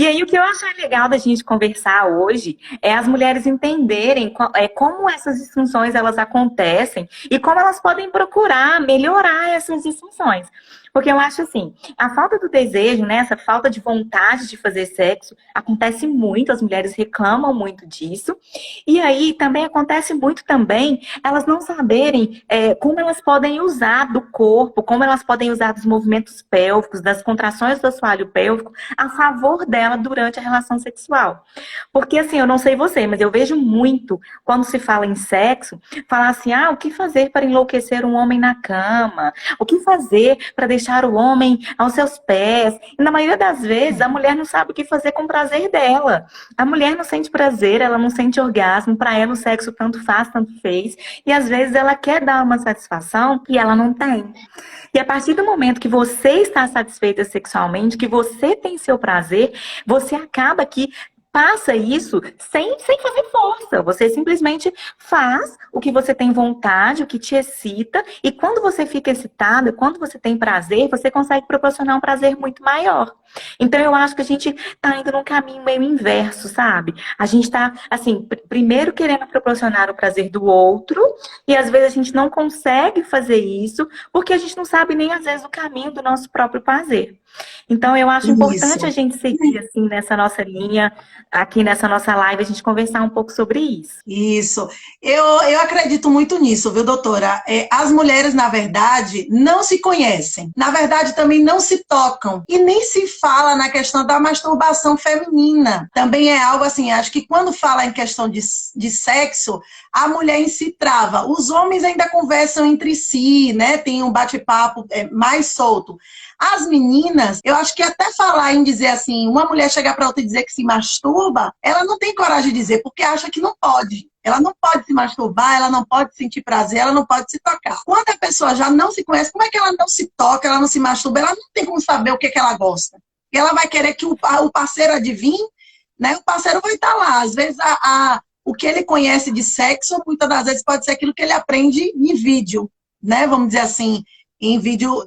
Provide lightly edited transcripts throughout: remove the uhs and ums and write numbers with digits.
E aí, o que eu achei legal da gente conversar hoje é as mulheres entenderem como essas disfunções elas acontecem e como elas podem procurar melhorar essas disfunções. Porque eu acho assim, a falta do desejo, né, essa falta de vontade de fazer sexo, acontece muito, as mulheres reclamam muito disso. E aí também acontece muito também elas não saberem como elas podem usar do corpo, como elas podem usar dos movimentos pélvicos, das contrações do assoalho pélvico a favor dela durante a relação sexual. Porque assim, eu não sei você, mas eu vejo muito, quando se fala em sexo, falar assim, o que fazer para enlouquecer um homem na cama? O que fazer para deixar o homem aos seus pés? E na maioria das vezes, a mulher não sabe o que fazer com o prazer dela. A mulher não sente prazer, ela não sente orgasmo, para ela o sexo tanto faz, tanto fez, e às vezes ela quer dar uma satisfação e ela não tem. E a partir do momento que você está satisfeita sexualmente, que você tem seu prazer, você acaba que passa isso sem fazer força. Você simplesmente faz o que você tem vontade, o que te excita, e quando você fica excitada, quando você tem prazer, você consegue proporcionar um prazer muito maior. Então eu acho que a gente tá indo num caminho meio inverso, sabe? A gente tá, assim, primeiro querendo proporcionar o prazer do outro, e às vezes a gente não consegue fazer isso, porque a gente não sabe nem às vezes o caminho do nosso próprio prazer. Então eu acho importante a Isso. gente seguir assim nessa nossa linha, aqui nessa nossa live, a gente conversar um pouco sobre isso. Isso. Eu acredito muito nisso, viu, doutora? As mulheres, na verdade, não se conhecem. Na verdade, também não se tocam. E nem se fala na questão da masturbação feminina. Também é algo assim, acho que quando fala em questão de sexo, a mulher em si trava. Os homens ainda conversam entre si, né? Tem um bate-papo mais solto. As meninas, eu acho que até falar em dizer assim, uma mulher chegar para outra e dizer que se masturba, ela não tem coragem de dizer, porque acha que não pode. Ela não pode se masturbar, ela não pode sentir prazer, ela não pode se tocar. Quando a pessoa já não se conhece, como é que ela não se toca, ela não se masturba? Ela não tem como saber o que ela gosta. E ela vai querer que o parceiro adivinhe, né? O parceiro vai estar lá. Às vezes, o que ele conhece de sexo, muitas das vezes pode ser aquilo que ele aprende em vídeo, né? Vamos dizer assim, em vídeo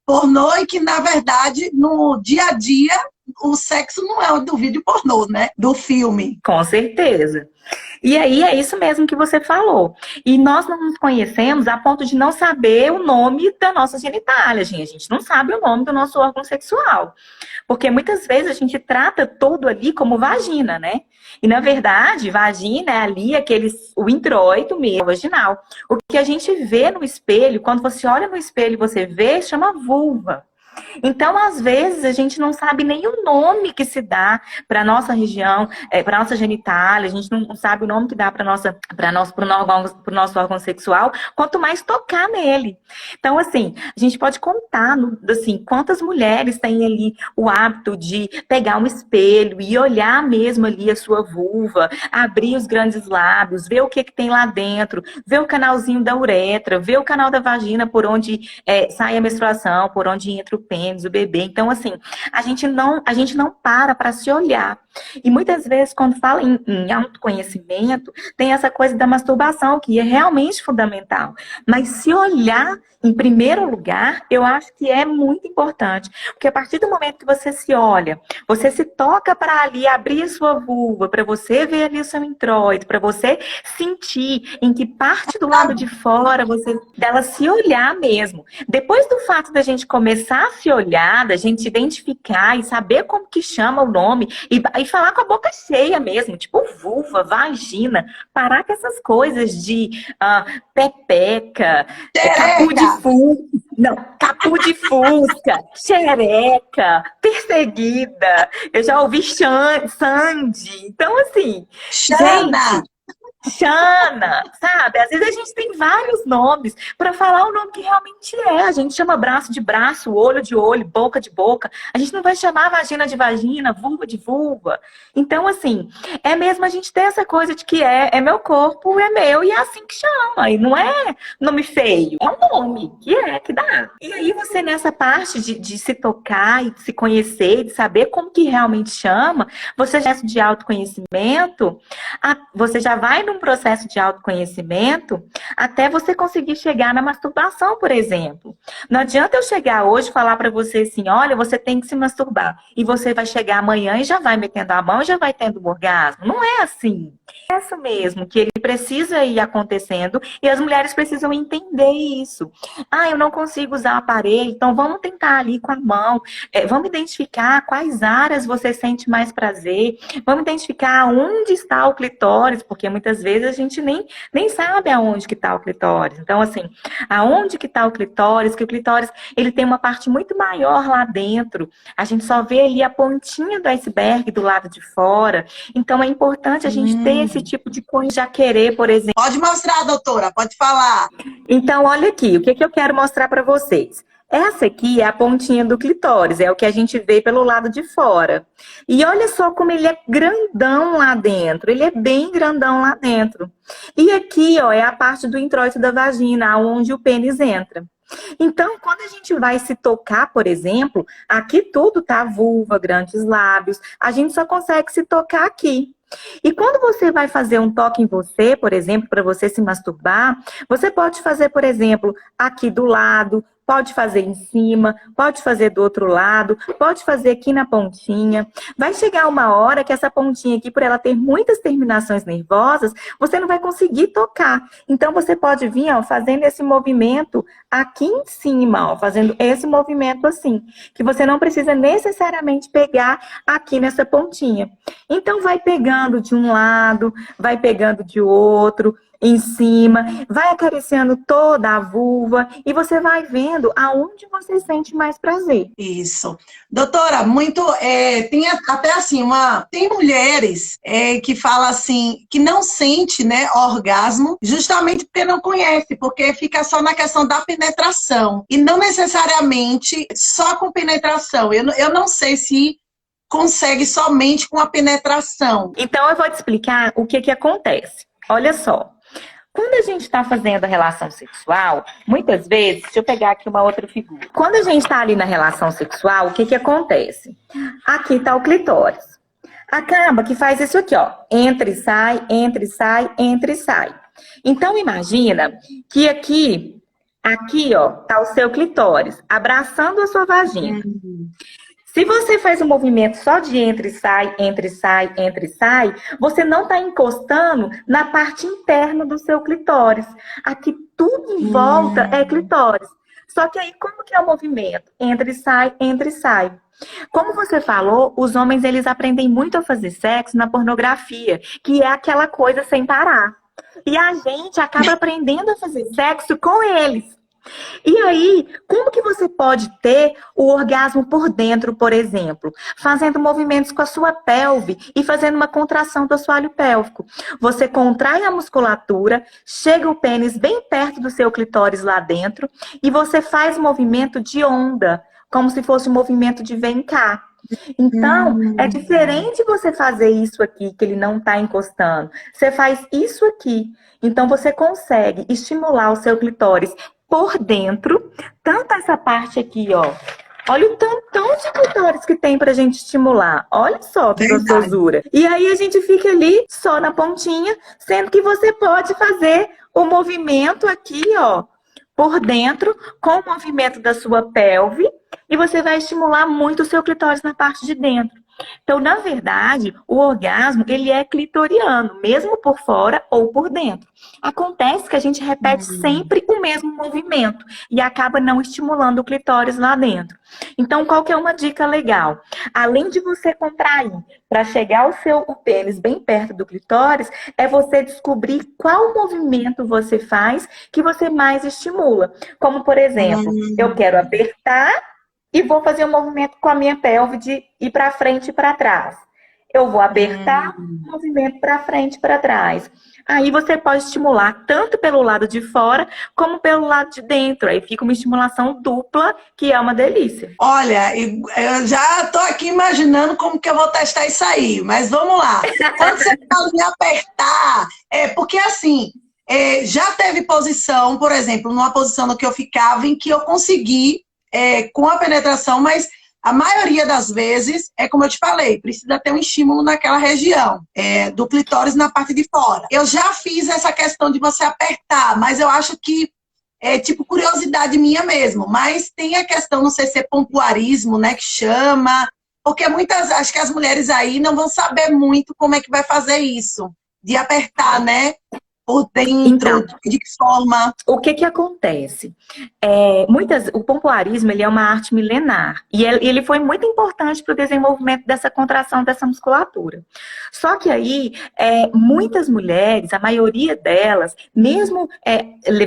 pornô, e que, na verdade, no dia a dia, o sexo não é o do vídeo pornô, né? Do filme. Com certeza. E aí é isso mesmo que você falou. E nós não nos conhecemos a ponto de não saber o nome da nossa genitália, gente. A gente não sabe o nome do nosso órgão sexual. Porque muitas vezes a gente trata todo ali como vagina, né? E na verdade, vagina é ali o introito mesmo, vaginal. O que a gente vê no espelho, quando você olha no espelho e você vê, chama vulva. Então, às vezes, a gente não sabe nem o nome que se dá para a nossa região, para a nossa genitália, a gente não sabe o nome que dá para o nosso órgão sexual, quanto mais tocar nele. Então, assim, a gente pode contar, assim, quantas mulheres têm ali o hábito de pegar um espelho e olhar mesmo ali a sua vulva, abrir os grandes lábios, ver o que tem lá dentro, ver o canalzinho da uretra, ver o canal da vagina por onde sai a menstruação, por onde entra o pênis, o bebê. Então, assim, a gente não para se olhar. E muitas vezes, quando fala em autoconhecimento, tem essa coisa da masturbação, que é realmente fundamental. Mas se olhar em primeiro lugar, eu acho que é muito importante. Porque a partir do momento que você se olha, você se toca para ali abrir a sua vulva, para você ver ali o seu introito, para você sentir em que parte do lado de fora dela se olhar mesmo. Depois do fato da gente começar a se olhar, da gente identificar e saber como que chama o nome e falar com a boca cheia mesmo, tipo vulva, vagina, parar com essas coisas de pepeca, capu de Xereca! fusca, não, capu de fusca, xereca, perseguida, eu já ouvi Sandy, então assim, Xana! gente, Xana, sabe? Às vezes a gente tem vários nomes para falar o nome que realmente é. A gente chama braço de braço, olho de olho, boca de boca. A gente não vai chamar vagina de vagina, vulva de vulva. Então, assim, é mesmo a gente ter essa coisa de que é meu corpo, é meu, e é assim que chama. E não é nome feio, é um nome que dá. E aí você, nessa parte de se tocar e de se conhecer, de saber como que realmente chama, você já de autoconhecimento, você já vai um processo de autoconhecimento até você conseguir chegar na masturbação, por exemplo. Não adianta eu chegar hoje e falar para você assim, olha, você tem que se masturbar. E você vai chegar amanhã e já vai metendo a mão e já vai tendo um orgasmo. Não é assim. É isso mesmo, que ele precisa ir acontecendo e as mulheres precisam entender isso. Ah, eu não consigo usar o aparelho, então vamos tentar ali com a mão. Vamos identificar quais áreas você sente mais prazer. Vamos identificar onde está o clitóris, porque muitas vezes a gente nem sabe aonde que está o clitóris. Então, assim, aonde que está o clitóris, que o clitóris ele tem uma parte muito maior lá dentro. A gente só vê ali a pontinha do iceberg do lado de fora. Então, é importante a gente ter esse tipo de coisa, já querer, por exemplo. Pode mostrar, doutora, pode falar. Então, olha aqui, o que eu quero mostrar para vocês. Essa aqui é a pontinha do clitóris, é o que a gente vê pelo lado de fora. E olha só como ele é grandão lá dentro, ele é bem grandão lá dentro. E aqui, ó, é a parte do introito da vagina, onde o pênis entra. Então, quando a gente vai se tocar, por exemplo, aqui tudo tá vulva, grandes lábios, a gente só consegue se tocar aqui. E quando você vai fazer um toque em você, por exemplo, para você se masturbar, você pode fazer, por exemplo, aqui do lado, pode fazer em cima, pode fazer do outro lado, pode fazer aqui na pontinha. Vai chegar uma hora que essa pontinha aqui, por ela ter muitas terminações nervosas, você não vai conseguir tocar. Então, você pode vir, ó, fazendo esse movimento aqui em cima, ó, fazendo esse movimento assim, que você não precisa necessariamente pegar aqui nessa pontinha. Então, vai pegando de um lado, vai pegando de outro, em cima, vai acariciando toda a vulva e você vai vendo aonde você sente mais prazer. Isso. Doutora, tem até assim, tem mulheres que falam assim, que não sente, né, orgasmo, justamente porque não conhece, porque fica só na questão da penetração, e não necessariamente só com penetração. Eu não sei se consegue somente com a penetração. Então eu vou te explicar o que acontece. Olha só. Quando a gente está fazendo a relação sexual, muitas vezes, deixa eu pegar aqui uma outra figura. Quando a gente está ali na relação sexual, o que acontece? Aqui está o clitóris. Acaba que faz isso aqui, ó. Entra e sai, entra e sai, entra e sai. Então, imagina que aqui, ó, tá o seu clitóris, abraçando a sua vagina. Se você faz um movimento só de entra e sai, entra e sai, entra e sai, você não está encostando na parte interna do seu clitóris. Aqui tudo em volta é clitóris. Só que aí, como que é o movimento? Entra e sai, entra e sai. Como você falou, os homens eles aprendem muito a fazer sexo na pornografia, que é aquela coisa sem parar. E a gente acaba aprendendo a fazer sexo com eles. E aí, como que você pode ter o orgasmo por dentro, por exemplo? Fazendo movimentos com a sua pelve e fazendo uma contração do assoalho pélvico. Você contrai a musculatura, chega o pênis bem perto do seu clitóris lá dentro e você faz movimento de onda, como se fosse um movimento de vem cá. Então, é diferente você fazer isso aqui, que ele não está encostando. Você faz isso aqui. Então, você consegue estimular o seu clitóris por dentro, tanto essa parte aqui, ó. Olha o tantão de clitóris que tem pra gente estimular. Olha só que gostosura. E aí a gente fica ali só na pontinha, sendo que você pode fazer o movimento aqui, ó, por dentro, com o movimento da sua pelve, e você vai estimular muito o seu clitóris na parte de dentro. Então, na verdade, o orgasmo, ele é clitoriano, mesmo por fora ou por dentro. Acontece que a gente repete sempre o mesmo movimento e acaba não estimulando o clitóris lá dentro. Então, qual que é uma dica legal? Além de você contrair para chegar o pênis bem perto do clitóris, é você descobrir qual movimento você faz que você mais estimula. Como, por exemplo, eu quero apertar e vou fazer um movimento com a minha pelve de ir para frente e para trás. Eu vou apertar, movimento para frente e para trás. Aí você pode estimular tanto pelo lado de fora, como pelo lado de dentro. Aí fica uma estimulação dupla, que é uma delícia. Olha, eu já tô aqui imaginando como que eu vou testar isso aí. Mas vamos lá. Quando você fala em apertar, porque assim, já teve posição, por exemplo, numa posição no que eu ficava, em que eu consegui, com a penetração, mas A maioria das vezes, é como eu te falei, precisa ter um estímulo naquela região, do clitóris na parte de fora. Eu já fiz essa questão de você apertar, mas eu acho que é tipo curiosidade minha mesmo. Mas tem a questão, não sei se é pompoarismo, né, que chama, porque acho que as mulheres aí não vão saber muito como é que vai fazer isso, de apertar, né, por Então, dentro, de que forma. o que que acontece? O pompoarismo, ele é uma arte milenar e ele foi muito importante para o desenvolvimento dessa contração dessa musculatura. Só que aí, muitas mulheres, a maioria delas, mesmo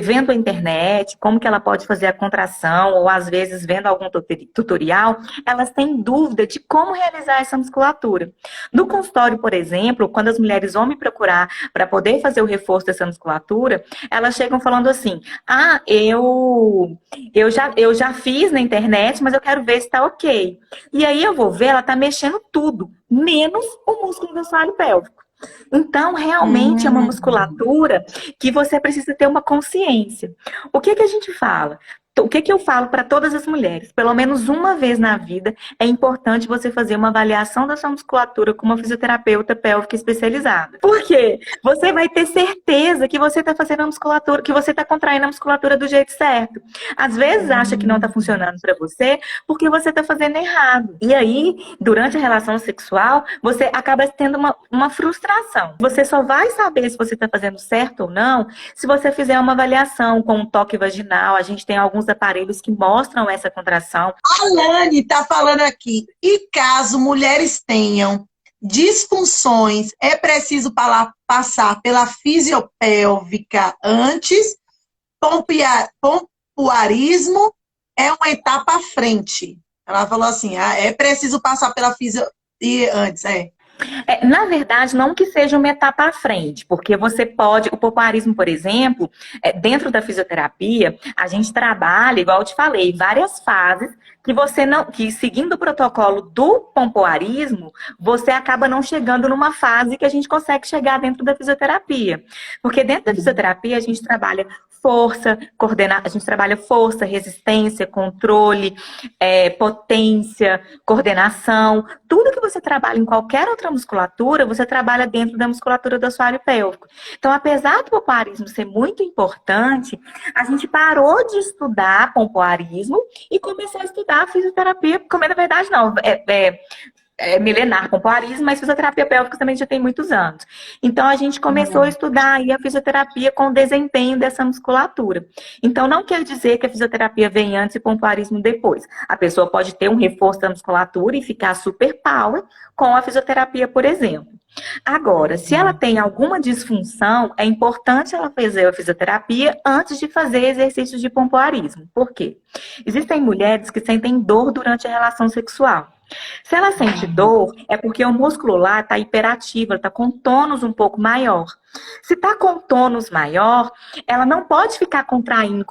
vendo a internet, como que ela pode fazer a contração, ou às vezes vendo algum tutorial, elas têm dúvida de como realizar essa musculatura. No consultório, por exemplo, quando as mulheres vão me procurar para poder fazer o reforço dessa musculatura, elas chegam falando assim: ah, eu já fiz na internet, mas eu quero ver se tá ok. E aí eu vou ver, ela tá mexendo tudo, menos o músculo do assoalho pélvico. Então, realmente é uma musculatura que você precisa ter uma consciência. O que que a gente fala? O que que eu falo para todas as mulheres? Pelo menos uma vez na vida é importante você fazer uma avaliação da sua musculatura com uma fisioterapeuta pélvica especializada. Por quê? Você vai ter certeza que você está fazendo a musculatura, que você está contraindo a musculatura do jeito certo. Às vezes acha que não está funcionando para você porque você está fazendo errado. E aí, durante a relação sexual, você acaba tendo uma frustração. Você só vai saber se você está fazendo certo ou não se você fizer uma avaliação com um toque vaginal. A gente tem alguns aparelhos que mostram essa contração. A Lani está falando aqui. E caso mulheres tenham disfunções, é preciso passar pela fisiopélvica antes? Pompoarismo é uma etapa à frente. Ela falou assim, é preciso passar pela fisiopélvica antes, Na verdade, não que seja uma etapa à frente, porque você pode, o pompoarismo, por exemplo, dentro da fisioterapia, a gente trabalha, igual eu te falei, várias fases que você não, que seguindo o protocolo do pompoarismo, você acaba não chegando numa fase que a gente consegue chegar dentro da fisioterapia. Porque dentro da fisioterapia a gente trabalha força, a gente trabalha força, resistência, controle, potência, coordenação. Tudo que você trabalha em qualquer outra musculatura, você trabalha dentro da musculatura do assoalho pélvico. Então, apesar do pompoarismo ser muito importante, a gente parou de estudar pompoarismo e começou a estudar a fisioterapia, como na verdade não, milenar pompoarismo, mas fisioterapia pélvica também já tem muitos anos. Então, a gente começou a estudar aí a fisioterapia com o desempenho dessa musculatura. Então, não quer dizer que a fisioterapia vem antes e o pompoarismo depois. A pessoa pode ter um reforço da musculatura e ficar super power com a fisioterapia, por exemplo. Agora, se ela tem alguma disfunção, é importante ela fazer a fisioterapia antes de fazer exercícios de pompoarismo. Por quê? Existem mulheres que sentem dor durante a relação sexual. Se ela sente dor, é porque o músculo lá está hiperativo, ela está com tônus um pouco maior. Se está com tônus maior, ela não pode ficar contraindo.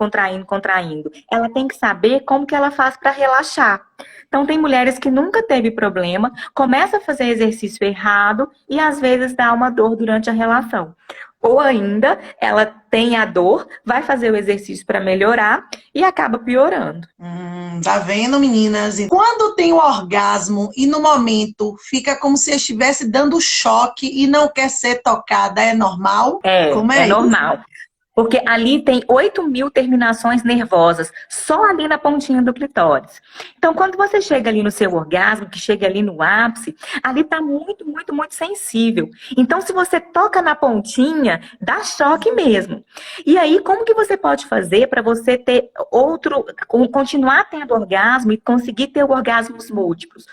Ela tem que saber como que ela faz para relaxar. Então, tem mulheres que nunca teve problema, começa a fazer exercício errado e às vezes dá uma dor durante a relação. Ou ainda, ela tem a dor, vai fazer o exercício para melhorar e acaba piorando. Tá vendo, meninas? Quando tem o orgasmo e no momento fica como se estivesse dando choque e não quer ser tocada, é normal? Como É isso? normal. Porque ali tem 8.000 terminações nervosas, só ali na pontinha do clitóris. Então, quando você chega ali no seu orgasmo, que chega ali no ápice, ali tá muito, muito, muito sensível. Então, se você toca na pontinha, dá choque mesmo. E aí, como que você pode fazer para você ter continuar tendo orgasmo e conseguir ter orgasmos múltiplos?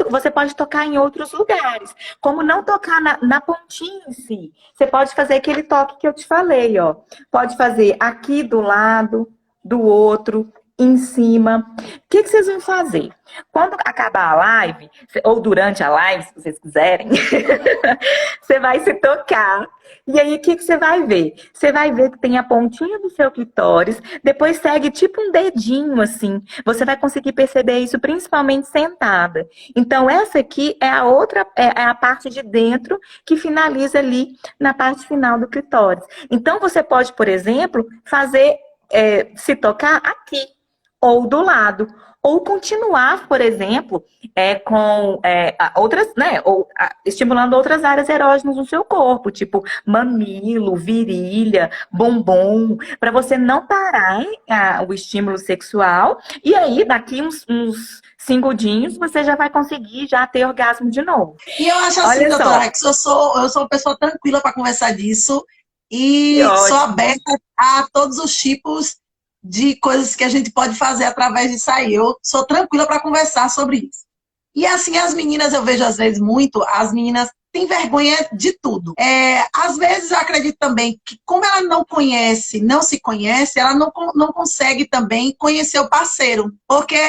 Você pode tocar em outros lugares, como não tocar na pontinha em si. Você pode fazer aquele toque que eu te falei, ó. Pode fazer aqui do lado, do outro, em cima. O que vocês vão fazer? Quando acabar a live, ou durante a live, se vocês quiserem, você vai se tocar. E aí, o que você vai ver? Você vai ver que tem a pontinha do seu clitóris, depois segue tipo um dedinho, assim. Você vai conseguir perceber isso principalmente sentada. Então, essa aqui é a parte de dentro que finaliza ali na parte final do clitóris. Então, você pode, por exemplo, fazer, se tocar aqui. ou do lado. Ou continuar, por exemplo, com outras, né? Ou estimulando outras áreas erógenas no seu corpo, tipo mamilo, virilha, bumbum, para você não parar o estímulo sexual. E aí, daqui uns segundinhos, você já vai conseguir já ter orgasmo de novo. E eu acho assim, Olha doutora só, Rex, eu sou uma pessoa tranquila para conversar disso que e sou ótimo. aberta a todos os tipos de coisas que a gente pode fazer através disso aí. Eu sou tranquila para conversar sobre isso. E assim, as meninas, eu vejo às vezes muito, as meninas têm vergonha de tudo. Às vezes eu acredito também que como ela não conhece, não se conhece, ela não consegue também conhecer o parceiro. Porque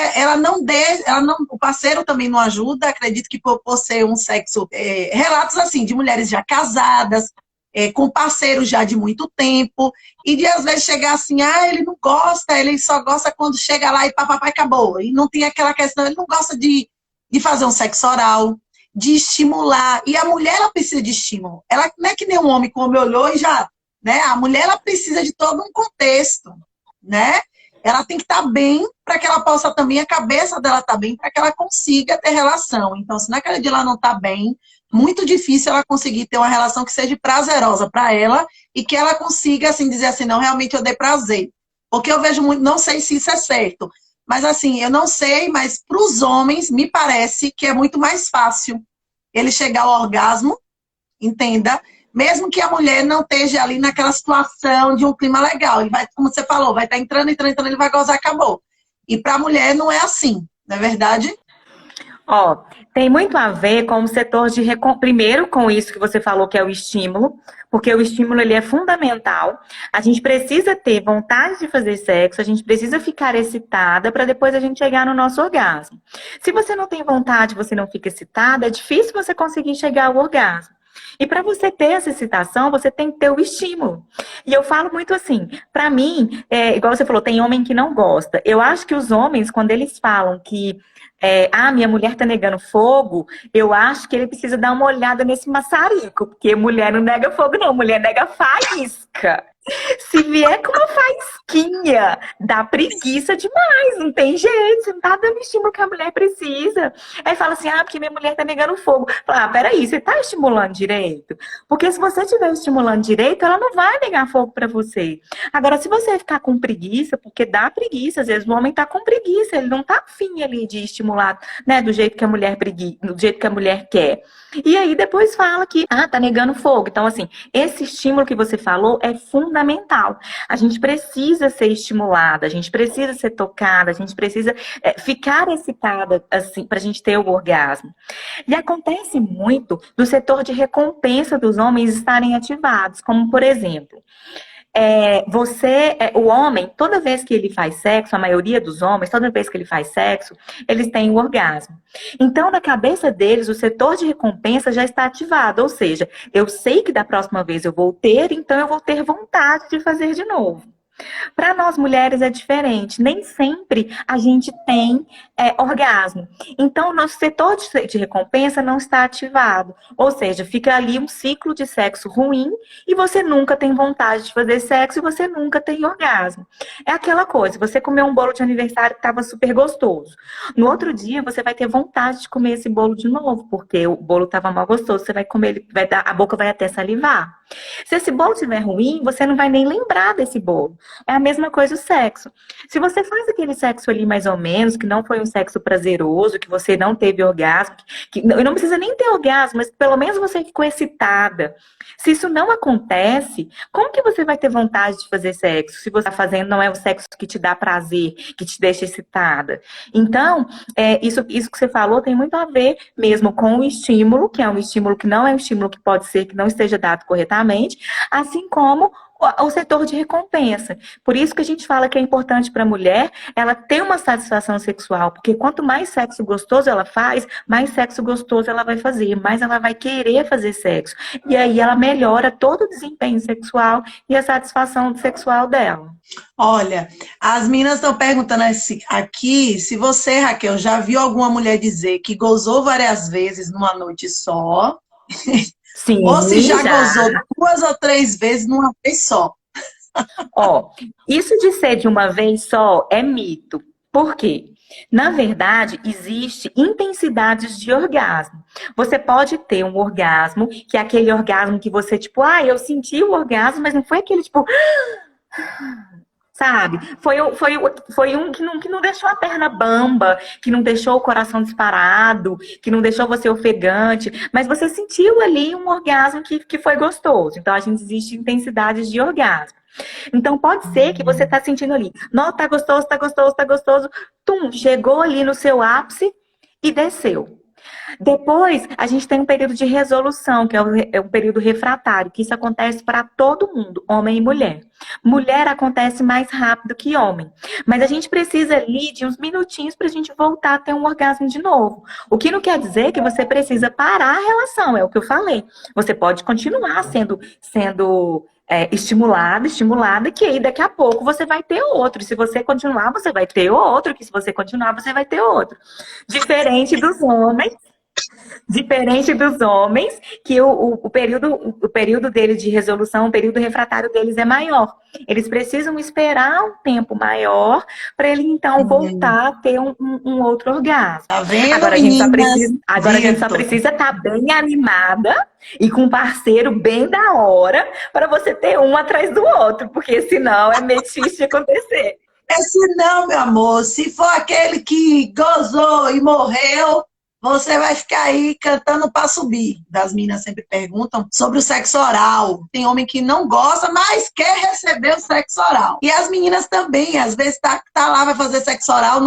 o parceiro também não ajuda, acredito que por ser um sexo, relatos assim, de mulheres já casadas, com parceiros já de muito tempo, e de às vezes chegar assim, ele não gosta, ele só gosta quando chega lá e papai acabou. E não tem aquela questão, ele não gosta de fazer um sexo oral, de estimular. E a mulher, ela precisa de estímulo. Ela não é que nem um homem, que o homem olhou e já, né? A mulher, ela precisa de todo um contexto, né? Ela tem que estar bem para que ela possa também, a cabeça dela estar bem, para que ela consiga ter relação. Então, se naquele dia ela não está bem, muito difícil ela conseguir ter uma relação que seja prazerosa para ela e que ela consiga, assim, dizer assim, não, realmente eu dei prazer. Porque eu vejo muito, não sei se isso é certo, mas assim, eu não sei, mas para os homens, me parece que é muito mais fácil ele chegar ao orgasmo, entenda? Mesmo que a mulher não esteja ali naquela situação de um clima legal. Ele vai, como você falou, vai estar entrando, ele vai gozar, acabou. E para a mulher não é assim, não é verdade? Ó, tem muito a ver com o setor de primeiro com isso que você falou que é o estímulo, porque o estímulo ele é fundamental. A gente precisa ter vontade de fazer sexo, a gente precisa ficar excitada para depois a gente chegar no nosso orgasmo. Se você não tem vontade, você não fica excitada, é difícil você conseguir chegar ao orgasmo. E para você ter essa excitação, você tem que ter o estímulo. E eu falo muito assim, para mim, igual você falou, tem homem que não gosta. Eu acho que os homens, quando eles falam que minha mulher tá negando fogo, eu acho que ele precisa dar uma olhada nesse maçarico, porque mulher não nega fogo, não, mulher nega faísca. Se vier com uma faísquinha, dá preguiça demais, não tem jeito, você não tá dando o estímulo que a mulher precisa. Aí fala assim, porque minha mulher tá negando fogo. Fala, peraí, você tá estimulando direito? Porque se você estiver estimulando direito, ela não vai negar fogo pra você. Agora, se você ficar com preguiça, porque dá preguiça, às vezes o homem tá com preguiça, ele não tá afim ali de estimular, né, do jeito que a mulher do jeito que a mulher quer. E aí depois fala que, tá negando fogo. Então, assim, esse estímulo que você falou é fundamental. A gente precisa ser estimulada, a gente precisa ser tocada, a gente precisa ficar excitada, assim, pra gente ter o orgasmo. E acontece muito do setor de recompensa dos homens estarem ativados, como por exemplo, o homem, toda vez que ele faz sexo, a maioria dos homens, toda vez que ele faz sexo, eles têm o orgasmo. Então, na cabeça deles, o setor de recompensa já está ativado, ou seja, eu sei que da próxima vez eu vou ter, então eu vou ter vontade de fazer de novo. Para nós mulheres é diferente, nem sempre a gente tem orgasmo. Então, o nosso setor de recompensa não está ativado. Ou seja, fica ali um ciclo de sexo ruim e você nunca tem vontade de fazer sexo e você nunca tem orgasmo. É aquela coisa, você comeu um bolo de aniversário que estava super gostoso. No outro dia, você vai ter vontade de comer esse bolo de novo, porque o bolo estava mal gostoso, você vai comer, ele a boca vai até salivar. Se esse bolo estiver ruim, você não vai nem lembrar desse bolo. É a mesma coisa o sexo. Se você faz aquele sexo ali mais ou menos, que não foi um sexo prazeroso, que você não teve orgasmo, que não precisa nem ter orgasmo, mas pelo menos você ficou excitada. Se isso não acontece, como que você vai ter vontade de fazer sexo? Se você está fazendo não é o sexo que te dá prazer, que te deixa excitada. Então, isso que você falou tem muito a ver mesmo com o estímulo, que é um estímulo que não é um estímulo que pode ser que não esteja dado corretamente, assim como o setor de recompensa. Por isso que a gente fala que é importante para a mulher ela ter uma satisfação sexual, porque quanto mais sexo gostoso ela faz, mais sexo gostoso ela vai fazer, mais ela vai querer fazer sexo. E aí ela melhora todo o desempenho sexual e a satisfação sexual dela. Olha, as meninas estão perguntando aqui se você, Raquel, já viu alguma mulher dizer que gozou várias vezes numa noite só, ou se Sim, já já. gozou 2 ou 3 vezes numa vez só. Ó, isso de ser de uma vez só é mito. Por quê? Na verdade, existe intensidades de orgasmo. Você pode ter um orgasmo, que é aquele orgasmo que você, tipo, eu senti o orgasmo, mas não foi aquele, tipo, sabe? Foi um que não deixou a perna bamba, que não deixou o coração disparado, que não deixou você ofegante, mas você sentiu ali um orgasmo que foi gostoso. Então, a gente existe intensidades de orgasmo. Então, pode ser que você tá sentindo ali, não, tá gostoso, tá gostoso, tá gostoso. Tum, chegou ali no seu ápice e desceu. Depois, a gente tem um período de resolução, que é um período refratário, que isso acontece para todo mundo, homem e mulher. Mulher acontece mais rápido que homem. Mas a gente precisa ali de uns minutinhos para a gente voltar a ter um orgasmo de novo. O que não quer dizer que você precisa parar a relação, é o que eu falei. Você pode continuar sendo estimulada, que aí daqui a pouco você vai ter outro. Se você continuar, você vai ter outro, que se você continuar, você vai ter outro. Diferente dos homens. Diferente dos homens, que o período deles de resolução, o período refratário deles é maior. Eles precisam esperar um tempo maior para ele, então, voltar a ter um outro orgasmo. Tá vendo, Agora meninas? a gente só precisa estar bem animada e com um parceiro bem da hora para você ter um atrás do outro, porque senão é meio difícil de acontecer. Se não, meu amor, se for aquele que gozou e morreu, você vai ficar aí cantando para subir. Das meninas sempre perguntam sobre o sexo oral. Tem homem que não gosta, mas quer receber o sexo oral. E as meninas também, às vezes tá lá, vai fazer sexo oral,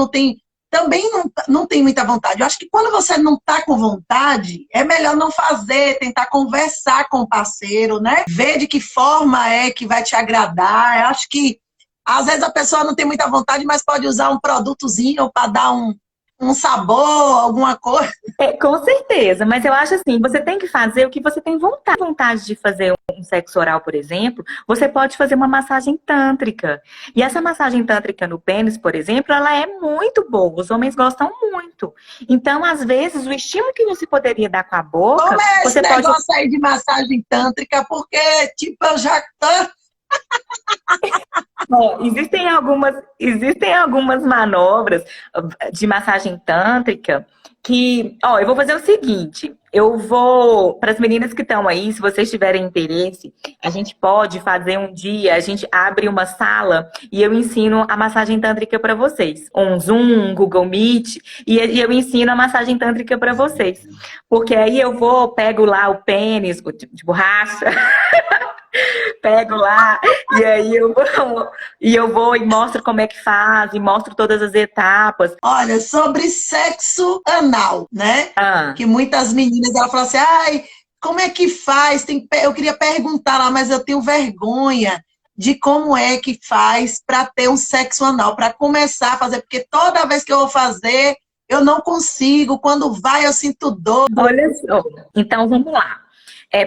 também não tem muita vontade. Eu acho que quando você não tá com vontade, é melhor não fazer, tentar conversar com o parceiro, né? Ver de que forma é que vai te agradar. Eu acho que às vezes a pessoa não tem muita vontade, mas pode usar um produtozinho para dar um sabor, alguma coisa. Com certeza, mas eu acho assim, você tem que fazer o que você tem vontade de fazer um sexo oral, por exemplo, você pode fazer uma massagem tântrica. E essa massagem tântrica no pênis, por exemplo, ela é muito boa, os homens gostam muito. Então, às vezes, o estímulo que você poderia dar com a boca... Como é esse você negócio aí de massagem tântrica? Porque, tipo, eu já tô... Existem algumas manobras de massagem tântrica que, eu vou fazer o seguinte, para as meninas que estão aí, se vocês tiverem interesse, a gente pode fazer um dia, a gente abre uma sala e eu ensino a massagem tântrica para vocês. Um Zoom, um Google Meet, e eu ensino a massagem tântrica para vocês. Porque aí pego lá o pênis, de borracha, pego lá, e aí eu vou e mostro como é que faz, e mostro todas as etapas. Olha, sobre sexo anal, né? Que muitas meninas, ela falam assim, como é que faz? Eu queria perguntar lá, mas eu tenho vergonha de como é que faz para ter um sexo anal, para começar a fazer, porque toda vez que eu vou fazer, eu não consigo, quando vai eu sinto dor. Olha só, então vamos lá.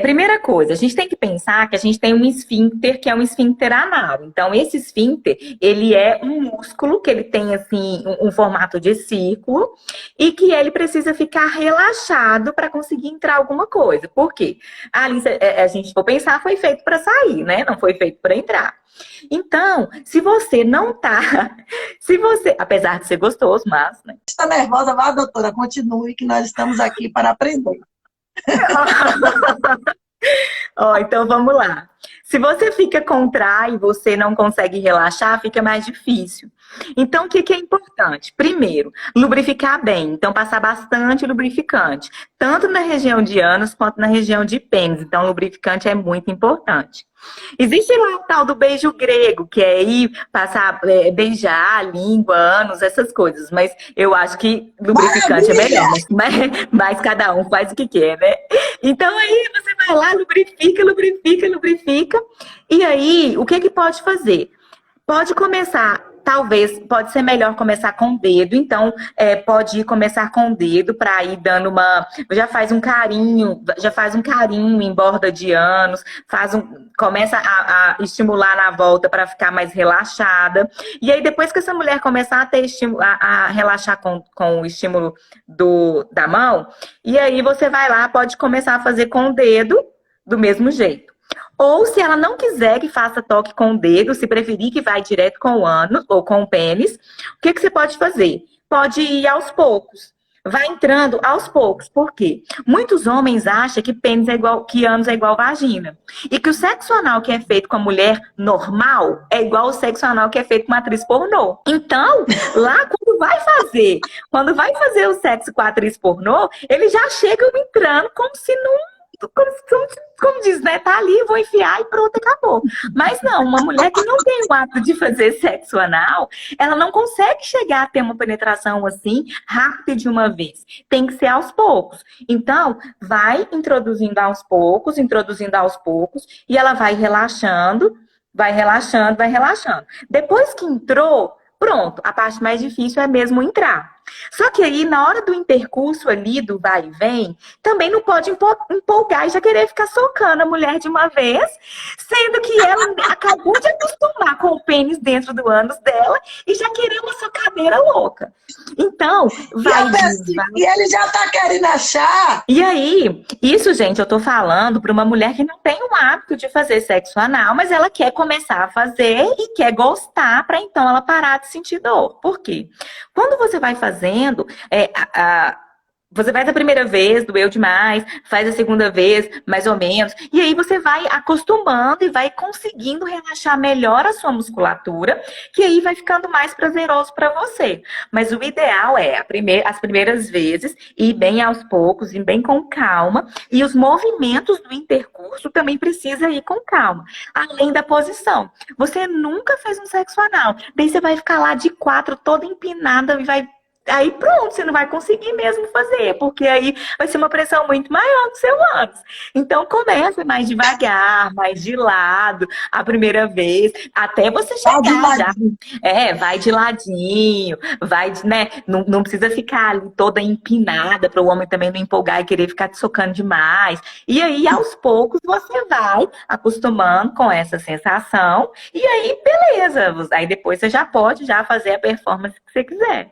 Primeira coisa, a gente tem que pensar que a gente tem um esfíncter, que é um esfíncter anal. Então, esse esfíncter, ele é um músculo que ele tem, assim, um formato de círculo e que ele precisa ficar relaxado para conseguir entrar alguma coisa. Por quê? Ali, a gente for pensar, foi feito para sair, né? Não foi feito para entrar. Então, se você não tá... apesar de ser gostoso, mas... né? Está nervosa? Vá, doutora, continue, que nós estamos aqui para aprender. Então vamos lá. Se você fica contrai e você não consegue relaxar, fica mais difícil. Então, o que é importante? Primeiro, lubrificar bem. Então, passar bastante lubrificante. Tanto na região de ânus quanto na região de pênis. Então, lubrificante é muito importante. Existe lá o tal do beijo grego, que é ir passar, beijar a língua, ânus, essas coisas. Mas eu acho que lubrificante é melhor. Mas cada um faz o que quer, né? Então aí você vai lá, lubrifica. E aí, o que pode fazer? Pode começar... Talvez, pode ser melhor começar com o dedo, então pode começar com o dedo para ir dando já faz um carinho em borda de ânus, começa a estimular na volta para ficar mais relaxada. E aí depois que essa mulher começar a ter a relaxar com o estímulo da mão, e aí você vai lá, pode começar a fazer com o dedo do mesmo jeito. Ou se ela não quiser que faça toque com o dedo, se preferir que vai direto com o ânus ou com o pênis, o que você pode fazer? Pode ir aos poucos. Vai entrando aos poucos. Por quê? Muitos homens acham que pênis é igual, que ânus é igual vagina. E que o sexo anal que é feito com a mulher normal é igual ao sexo anal que é feito com uma atriz pornô. Então, lá quando vai fazer o sexo com a atriz pornô, eles já chegam entrando como se não como diz, né? Tá ali, vou enfiar e pronto, acabou. Mas não, uma mulher que não tem o hábito de fazer sexo anal, ela não consegue chegar a ter uma penetração assim, rápida de uma vez. Tem que ser aos poucos. Então, vai introduzindo aos poucos, e ela vai relaxando, vai relaxando, vai relaxando. Depois que entrou, pronto, a parte mais difícil é mesmo entrar. Só que aí, na hora do intercurso ali, do vai e vem, também não pode empolgar e já querer ficar socando a mulher de uma vez, sendo que ela acabou de acostumar com o pênis dentro do ânus dela e já querer uma socadeira louca. Então, e ele já tá querendo achar. E aí, isso, gente, eu tô falando para uma mulher que não tem o hábito de fazer sexo anal, mas ela quer começar a fazer e quer gostar para então ela parar de sentir dor. Por quê? Quando você vai fazendo, você faz a primeira vez, doeu demais, faz a segunda vez, mais ou menos, e aí você vai acostumando e vai conseguindo relaxar melhor a sua musculatura, que aí vai ficando mais prazeroso para você. Mas o ideal é as primeiras vezes ir bem aos poucos, ir bem com calma, e os movimentos do intercurso também precisa ir com calma, além da posição. Você nunca fez um sexo anal, daí você vai ficar lá de quatro, toda empinada, e aí pronto, você não vai conseguir mesmo fazer, porque aí vai ser uma pressão muito maior no seu ânus. Então começa mais devagar, mais de lado, a primeira vez, até você chegar já. Vai de ladinho, né? Não precisa ficar ali toda empinada para o homem também não empolgar e querer ficar te socando demais. E aí, aos poucos, você vai acostumando com essa sensação, e aí, beleza. Aí depois você já pode fazer a performance que você quiser.